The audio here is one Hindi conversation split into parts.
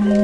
अस्सलाम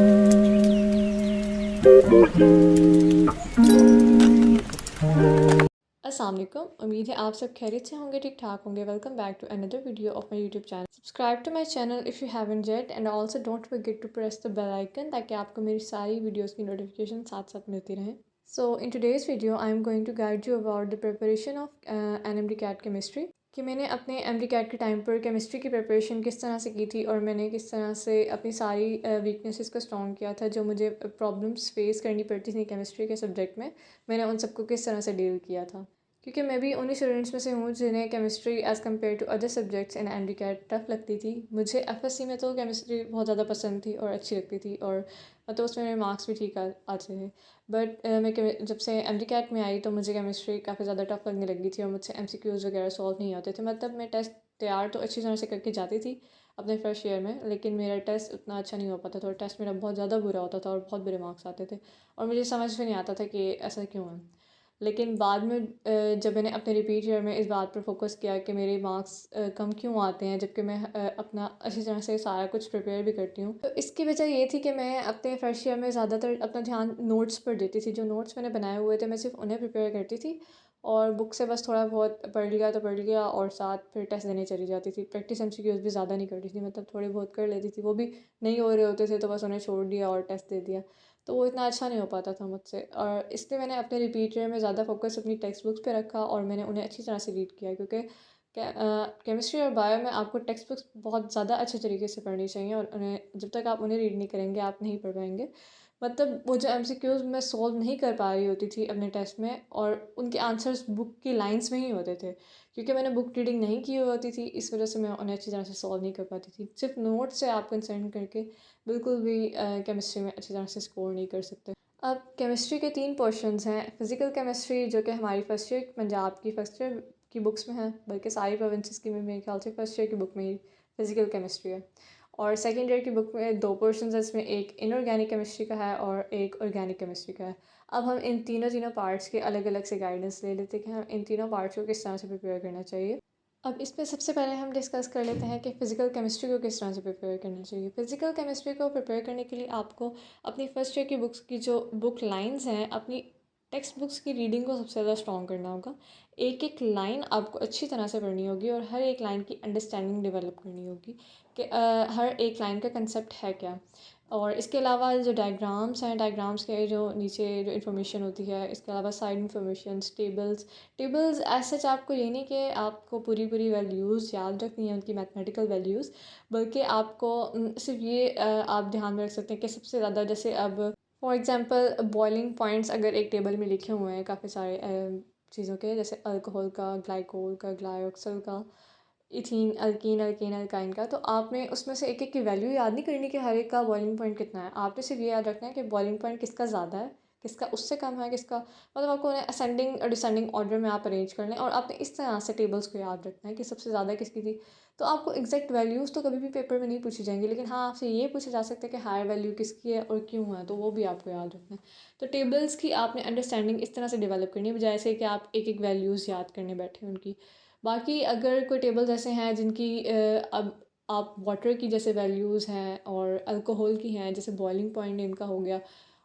वालेकुम। उम्मीद है आप सब खैरियत से होंगे, ठीक ठाक होंगे। Welcome back to another video of my YouTube channel. Subscribe to my channel if you haven't yet and also don't forget to press the bell icon ताकि आपको मेरी सारी वीडियोज़ की नोटिफिकेशन साथ साथ मिलती रहें। So in today's video I am going to guide you about the preparation of an CAT chemistry, कि मैंने अपने कैट के टाइम पर केमिस्ट्री की प्रिपरेशन किस तरह से की थी और मैंने किस तरह से अपनी सारी वीकनेसेस को स्ट्रॉन्ग किया था। जो मुझे प्रॉब्लम्स फेस करनी पड़ती थी केमिस्ट्री के सब्जेक्ट में, मैंने उन सबको किस तरह से डील किया था। क्योंकि मैं भी उन्हीं स्टूडेंट्स में से हूँ जिन्हें chemistry as compare to other subjects in CAT tough लगती थी। मुझे एफएससी में तो केमिस्ट्री बहुत ज़्यादा पसंद थी और अच्छी लगती थी, और तो उसमें मेरे मार्क्स भी ठीक आते थे। बट मैं जब से कैट में आई तो मुझे केमिस्ट्री काफ़ी ज़्यादा टफ़ लगने लगी थी और मुझसे एमसीक्यूज़ वगैरह सॉल्व नहीं होते थे। मतलब मैं टेस्ट तैयार तो अच्छी तरह से करके जाती थी अपने फर्स्ट ईयर में, लेकिन मेरा टेस्ट उतना अच्छा नहीं हो पाता था और टेस्ट मेरा बहुत ज़्यादा बुरा होता था और बहुत बुरे मार्क्स आते थे और मुझे समझ में नहीं आता था कि ऐसा क्यों है। लेकिन बाद में जब मैंने अपने रिपीट ईयर में इस बात पर फोकस किया कि मेरे मार्क्स कम क्यों आते हैं जबकि मैं अपना अच्छी तरह से सारा कुछ प्रिपेयर भी करती हूँ, तो इसकी वजह ये थी कि मैं अपने फर्स्ट ईयर में ज़्यादातर अपना ध्यान नोट्स पर देती थी। जो नोट्स मैंने बनाए हुए थे मैं सिर्फ उन्हें प्रिपेयर करती थी और बुक से बस थोड़ा बहुत पढ़ लिया तो पढ़ लिया और साथ फिर टेस्ट देने चली जाती थी। प्रैक्टिस एमसीक्यूज़ भी ज़्यादा नहीं करती थी, मतलब थोड़े बहुत कर लेती थी, वो भी नहीं हो रहे होते थे तो बस उन्हें छोड़ दिया और टेस्ट दे दिया। तो वो इतना अच्छा नहीं हो पाता था मुझसे, और इसलिए मैंने अपने रिपीट ईयर में ज़्यादा फोकस अपनी टेक्स्ट बुक्स पे रखा और मैंने उन्हें अच्छी तरह से रीड किया। क्योंकि केमिस्ट्री और बायो में आपको टेक्स्ट बुक्स बहुत ज़्यादा अच्छे तरीके से पढ़नी चाहिए और उन्हें जब तक आप उन्हें रीड नहीं करेंगे आप नहीं पढ़ पाएंगे। मतलब वो जो एमसीक्यूज़ मैं सॉल्व नहीं कर पा रही होती थी अपने टेस्ट में, और उनके आंसर्स बुक की लाइंस में ही होते थे, क्योंकि मैंने बुक रीडिंग नहीं की होती थी, इस वजह से मैं उन्हें अच्छी तरह से सॉल्व नहीं कर पाती थी। सिर्फ नोट से आप कंसर्न करके बिल्कुल भी केमिस्ट्री में अच्छी तरह से स्कोर नहीं कर सकते। अब केमिस्ट्री के 3 पोर्शंस हैं। फ़िज़िकल केमिस्ट्री जो कि हमारी फर्स्ट ईयर पंजाब की फर्स्ट ईयर की बुक्स में है, बल्कि सारी प्रोविंसेस की में मेरे ख्याल से फर्स्ट ईयर की बुक में ही फ़िज़िकल केमिस्ट्री है। और सेकंड ईयर की बुक में 2 पोर्शंस हैं, इसमें एक इनऑर्गेनिक केमिस्ट्री का है और एक ऑर्गेनिक केमिस्ट्री का है। अब हम इन तीनों पार्ट्स के अलग-अलग से गाइडेंस ले लेते हैं कि हम इन तीनों पार्ट्स को किस तरह से प्रिपेयर करना चाहिए। अब इसमें सबसे पहले हम डिस्कस कर लेते हैं कि फ़िज़िकल केमिस्ट्री को किस तरह से प्रिपेयर करना चाहिए। फ़िज़िकल केमिस्ट्री को प्रिपेयर करने के लिए आपको अपनी फ़र्स्ट ईयर की बुक्स की जो बुक लाइंस हैं, अपनी टेक्स्ट बुक्स की रीडिंग को सबसे ज़्यादा स्ट्रॉन्ग करना होगा। एक-एक लाइन आपको अच्छी तरह से पढ़नी होगी और हर एक लाइन की अंडरस्टैंडिंग डेवलप करनी होगी कि हर एक लाइन का कंसेप्ट है क्या। और इसके अलावा जो डायग्राम्स हैं, डायग्राम्स के जो नीचे जो इन्फॉर्मेशन होती है, इसके अलावा side informations, tables as such आपको ये नहीं कि आपको पूरी वैल्यूज़ याद रखनी है, उनकी मैथमेटिकल वैल्यूज़, बल्कि आपको सिर्फ ये आप ध्यान में रख सकते हैं कि सबसे ज़्यादा जैसे अब फॉर एग्जांपल बॉइलिंग पॉइंट्स अगर एक टेबल में लिखे हुए हैं काफ़ी सारे चीज़ों के, जैसे अल्कोहल का, ग्लाइकोल का, ग्लाइऑक्सल का, इथीन, अल्कीन, अल्केन, अल्काइन का, तो आपने उसमें से एक-एक की वैल्यू याद नहीं करनी कि हर एक का बॉइलिंग पॉइंट कितना है। आपने सिर्फ ये याद रखना है कि बॉइलिंग पॉइंट किसका ज़्यादा है, किसका उससे कम है, किसका, मतलब आपको उन्हें असेंडिंग और डिसेंडिंग ऑर्डर में आप अरेंज कर लें और आपने इस तरह से टेबल्स को याद रखना है कि सबसे ज़्यादा किसकी थी। तो आपको एग्जैक्ट वैल्यूज़ तो कभी भी पेपर में नहीं पूछी जाएंगी, लेकिन हाँ, आपसे ये पूछा जा सकता है कि हायर वैल्यू किसकी है और क्यों है, तो वो भी आपको याद रखना है। तो टेबल्स की आपने अंडरस्टैंडिंग इस तरह से डेवलप करनी है, बजाय से कि आप एक-एक वैल्यूज़ याद करने बैठे उनकी। बाकी अगर कोई टेबल्स ऐसे हैं जिनकी अब आप वाटर की जैसे वैल्यूज़ हैं और अल्कोहल की हैं, जैसे बॉइलिंग पॉइंट इनका हो गया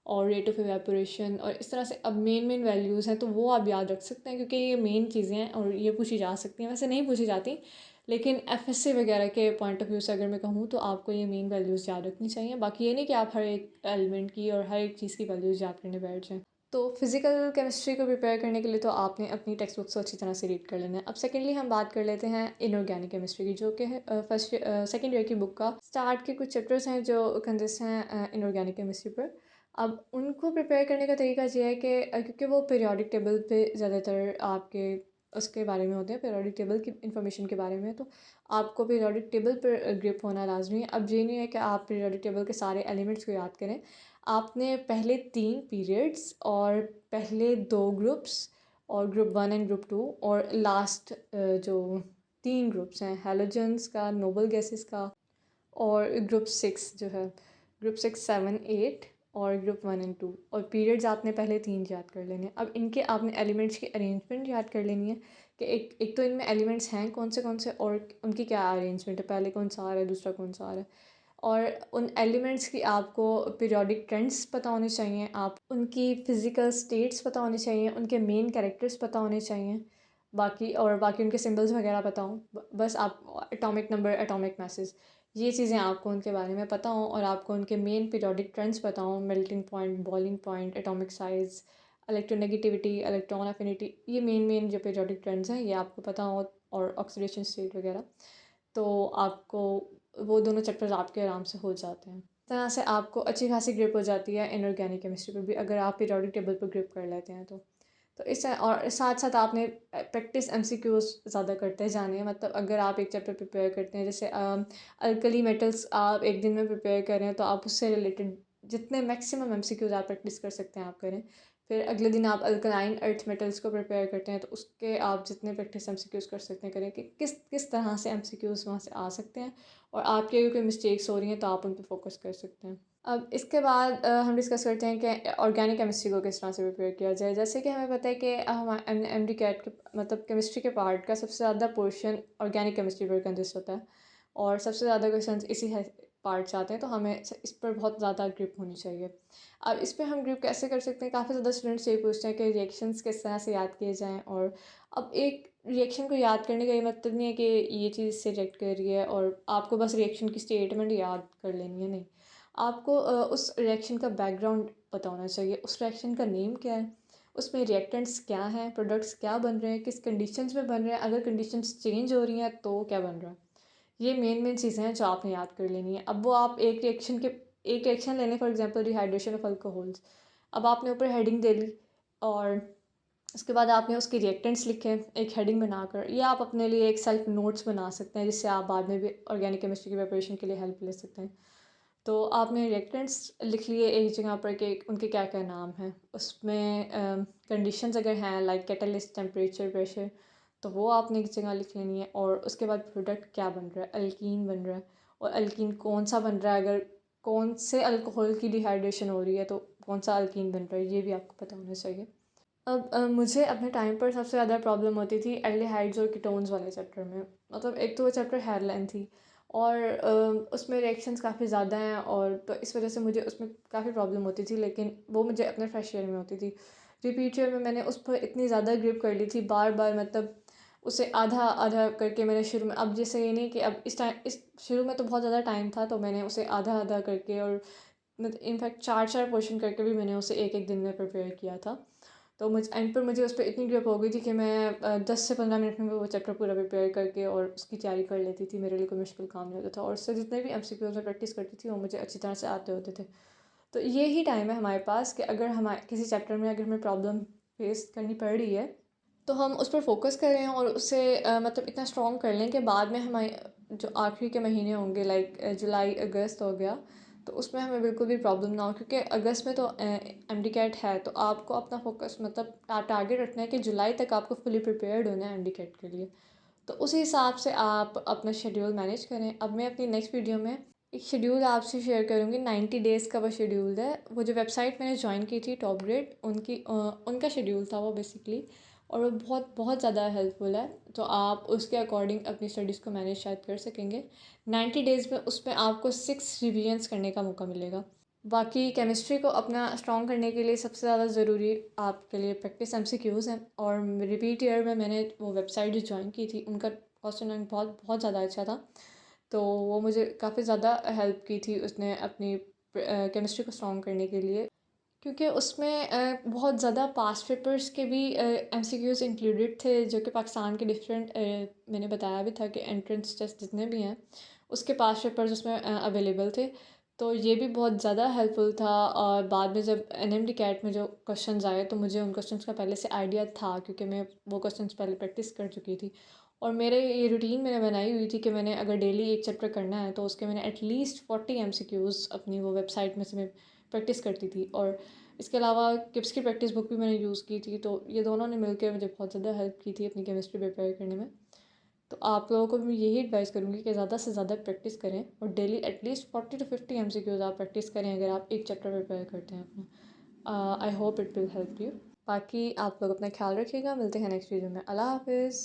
और रेट ऑफ इवेपोरेशन, और इस तरह से अब मेन वैल्यूज़ हैं, तो वो आप याद रख सकते हैं क्योंकि ये मेन चीज़ें हैं और ये पूछी जा सकती हैं। वैसे नहीं पूछी जाती, लेकिन एफएससी वगैरह के पॉइंट ऑफ व्यू से अगर मैं कहूँ तो आपको ये मेन वैल्यूज़ याद रखनी चाहिए। बाकी ये नहीं कि आप हर एक एलिमेंट की और हर एक चीज़ की वैल्यूज़ याद करने बैठ जाएँ। तो फिज़िकल केमिस्ट्री को प्रिपेयर करने के लिए तो आपने अपनी टेक्स्ट बुक्स को अच्छी तरह से रीड कर लेना है। अब सेकेंडली हम बात कर लेते हैं इनऑर्गेनिक केमिस्ट्री की, जो कि है सेकेंड ईयर की बुक का स्टार्ट के कुछ चैप्टर्स हैं जो कंसिस्ट हैं इनऑर्गेनिक केमिस्ट्री पर। अब उनको प्रिपेयर करने का तरीका ये है कि क्योंकि वो पीरियोडिक टेबल पे ज़्यादातर आपके उसके बारे में होते हैं, पीरियोडिक टेबल की इन्फॉर्मेशन के बारे में, तो आपको पीरियोडिक टेबल पर ग्रिप होना लाजमी है। अब ये नहीं है कि आप पीरियोडिक टेबल के सारे एलिमेंट्स को याद करें। आपने पहले 3 पीरियड्स और पहले 2 ग्रुप्स और ग्रुप 1 एंड ग्रुप 2 और लास्ट जो 3 ग्रुप्स हैं हैलोजेंस का, नोबल गैसेस का और ग्रुप 6 जो है, ग्रुप 6, 7, 8 और ग्रुप 1 एंड 2, और पीरियड्स आपने पहले 3 याद कर लेने हैं। अब इनके आपने एलिमेंट्स की अरेंजमेंट याद कर लेनी है कि एक तो इनमें एलिमेंट्स हैं कौन से और उनकी क्या अरेंजमेंट है, पहले कौन सा आ रहा है, दूसरा कौन सा आ रहा है। और उन एलिमेंट्स की आपको पीरियोडिक ट्रेंड्स पता होने चाहिए, आप उनकी फ़िज़िकल स्टेट्स पता होनी चाहिए, उनके मेन कैरेक्टर्स पता होने चाहिए, बाकी उनके सिंबल्स वगैरह पता हों। बस आप एटॉमिक नंबर, एटॉमिक मासेस, ये चीज़ें आपको उनके बारे में पता हों और आपको उनके मेन पीरियोडिक ट्रेंड्स पता हों, melting point, boiling point, atomic size, electronegativity, electron affinity, ये मेन जो पीरियोडिक ट्रेंड्स हैं ये आपको पता हों, और ऑक्सीडेशन स्टेट वगैरह। तो आपको वो दोनों चैप्टर्स आपके आराम से हो जाते हैं। इस तरह से आपको अच्छी खासी ग्रिप हो जाती है इनऑर्गेनिक केमिस्ट्री पर भी, अगर आप पीरियोडिक टेबल पर ग्रिप कर लेते हैं तो। तो इस तरह, और साथ साथ आपने प्रैक्टिस एमसीक्यूज ज़्यादा करते जाने हैं। मतलब अगर आप एक चैप्टर प्रिपेयर करते हैं, जैसे अल्कली मेटल्स आप एक दिन में प्रिपेयर करें, तो आप उससे रिलेटेड जितने मैक्सिमम एमसीक्यूज आप प्रैक्टिस कर सकते हैं आप करें। फिर अगले दिन आप अल्कलाइन अर्थ मेटल्स को प्रिपेयर करते हैं, तो उसके आप जितने प्रैक्टिस एमसीक्यूज़ कर सकते हैं करें, कि किस किस तरह से एमसीक्यूज़ वहाँ से आ सकते हैं, और आपकी अगर कोई मिस्टेक्स हो रही हैं तो आप उन पर फोकस कर सकते हैं। अब इसके बाद हम डिस्कस करते हैं कि ऑर्गेनिक केमिस्ट्री को किस तरह से प्रिपेयर किया जाए। जैसे कि हमें पता है कि हम एमडी कैट के मतलब केमिस्ट्री के पार्ट का सबसे ज़्यादा पोर्शन ऑर्गेनिक केमिस्ट्री पर कंसिस्ट होता है, और सबसे ज़्यादा क्वेश्चन इसी पार्ट से आते हैं, तो हमें इस पर बहुत ज़्यादा ग्रिप होनी चाहिए। अब इस पे हम ग्रुप कैसे कर सकते हैं, काफ़ी ज़्यादा स्टूडेंट्स ये पूछते हैं कि रिएक्शंस किस तरह से याद किए जाएँ। और अब एक रिएक्शन को याद करने का ये मतलब नहीं है कि ये चीज़ इससे रिएक्ट कर रही है और आपको बस रिएक्शन की स्टेटमेंट याद कर लेनी है, नहीं। आपको उस रिएक्शन का बैकग्राउंड पता होना चाहिए, उस रिएक्शन का नेम क्या है, उसमें रिएक्टेंट्स क्या हैं, प्रोडक्ट्स क्या बन रहे हैं, किस कंडीशंस में बन रहे हैं, अगर कंडीशंस चेंज हो रही हैं तो क्या बन रहा है। ये मेन चीज़ें हैं जो आपने याद कर लेनी है। अब वो आप एक रिएक्शन लेने, for example dehydration of alcohols. अब आपने ऊपर हेडिंग दे ली, और उसके बाद आपने उसके रिएक्टेंट्स लिखे एक हेडिंग बनाकर, या आप अपने लिए एक सेल्फ नोट्स बना सकते हैं, जिससे आप बाद में भी ऑर्गेनिक केमिस्ट्री की प्रिपरेशन के लिए हेल्प ले सकते हैं। तो आपने रिएक्टेंट्स लिख लिए एक जगह पर कि उनके क्या क्या नाम हैं, उसमें कंडीशंस अगर हैं लाइक कैटलिस्ट, टेम्परेचर, प्रेशर, तो वो आपने एक जगह लिख लेनी है। और उसके बाद प्रोडक्ट क्या बन रहा है, अल्कीन बन रहा है, और अल्कीन कौन सा बन रहा है, अगर कौन से अल्कोहल की डिहाइड्रेशन हो रही है तो कौन सा अल्कीन बन रहा है, ये भी आपको पता होना चाहिए। अब मुझे अपने टाइम पर सबसे ज़्यादा प्रॉब्लम होती थी एल्डिहाइड्स और कीटोन्स वाले चैप्टर में। मतलब एक तो वो चैप्टर है लेंथी, और उसमें रिएक्शंस काफ़ी ज़्यादा हैं, और तो इस वजह से मुझे उसमें काफ़ी प्रॉब्लम होती थी, लेकिन वो मुझे अपने फर्स्ट ईयर में होती थी। रिपीट ईयर में मैंने उस पर इतनी ज़्यादा ग्रिप कर ली थी, बार बार, मतलब उसे आधा आधा करके मैंने शुरू में, अब जैसे ये नहीं कि अब इस शुरू में तो बहुत ज़्यादा टाइम था, तो मैंने उसे आधा आधा करके, और मतलब इनफैक्ट चार चार पोर्शन करके भी मैंने उसे एक एक दिन में प्रिपेयर किया था। तो एंड पर मुझे उस पर इतनी ग्रिप हो गई थी कि मैं 10 से 15 मिनट में वो चैप्टर पूरा प्रिपेयर करके और उसकी तैयारी कर लेती थी। मेरे लिए कोई मुश्किल काम नहीं होता था, और उससे जितने भी एमसीक्यूज़ में प्रैक्टिस करती थी वो मुझे अच्छी तरह से आते होते थे। तो ये ही टाइम है हमारे पास कि अगर हमारे किसी चैप्टर में अगर हमें प्रॉब्लम फेस करनी पड़ रही है, तो हम उस पर फोकस करें और उसे मतलब इतना स्ट्रॉन्ग कर लें कि बाद में हमारे जो आखिरी के महीने होंगे, लाइक जुलाई अगस्त हो गया, तो उसमें हमें बिल्कुल भी प्रॉब्लम ना हो। क्योंकि अगस्त में तो एमडी कैट है, तो आपको अपना फोकस मतलब टारगेट रखना है कि जुलाई तक आपको फुली प्रिपेयर्ड होना है एमडी कैट के लिए। तो उसी हिसाब से आप अपना शेड्यूल मैनेज करें। अब मैं अपनी नेक्स्ट वीडियो में एक शेड्यूल आपसे शेयर करूँगी, 90 डेज़ का वो शेड्यूल है। वो जो वेबसाइट मैंने ज्वाइन की थी टॉप ग्रेड, उनका शेड्यूल था वो बेसिकली, और वो बहुत बहुत ज़्यादा हेल्पफुल है। तो आप उसके अकॉर्डिंग अपनी स्टडीज़ को मैनेज शायद कर सकेंगे। 90 डेज़ में उसमें आपको 6 रिविजन्स करने का मौका मिलेगा। बाकी केमिस्ट्री को अपना स्ट्रॉन्ग करने के लिए सबसे ज़्यादा ज़रूरी आपके लिए प्रैक्टिस एमसीक्यूज़ हैं। और रिपीट ईयर में मैंने वो वेबसाइट जो ज्वाइन की थी, उनका क्वेश्चन बैंक बहुत बहुत ज़्यादा अच्छा था, तो वो मुझे काफ़ी ज़्यादा हेल्प की थी उसने अपनी केमिस्ट्री को स्ट्रॉन्ग करने के लिए। क्योंकि उसमें बहुत ज़्यादा पास्ट पेपर्स के भी एमसीक्यूज़ इंक्लूडेड थे, जो कि पाकिस्तान के डिफरेंट मैंने बताया भी था कि एंट्रेंस टेस्ट जितने भी हैं उसके पास्ट पेपर्स उसमें अवेलेबल थे। तो ये भी बहुत ज़्यादा हेल्पफुल था। और बाद में जब एनएमडी कैट में जो क्वेश्चंस आए, तो मुझे उन क्वेश्चंस का पहले से आइडिया था, क्योंकि मैं वो क्वेश्चंस पहले प्रैक्टिस कर चुकी थी। और मेरे ये रूटीन मैंने बनाई हुई थी कि मैंने अगर डेली एक चैप्टर करना है, तो उसके मैंने एटलीस्ट 40 एमसीक्यूज़ अपनी वो वेबसाइट में से मैं प्रैक्टिस करती थी। और इसके अलावा किप्स की प्रैक्टिस बुक भी मैंने यूज़ की थी, तो ये दोनों ने मिलकर मुझे बहुत ज़्यादा हेल्प की थी अपनी केमिस्ट्री प्रिपेयर करने में। तो आप लोगों को भी मैं यही एडवाइस करूँगी कि ज़्यादा से ज़्यादा प्रैक्टिस करें, और डेली एटलीस्ट 40 to 50 एमसीक्यूज़ आप प्रैक्टिस करें अगर आप एक चैप्टर प्रिपेयर करते हैं अपना। I hope it will help you. बाकी आप लोग अपना ख्याल रखिएगा, मिलते हैं नेक्स्ट वीडियो में। अल्लाह हाफिज़।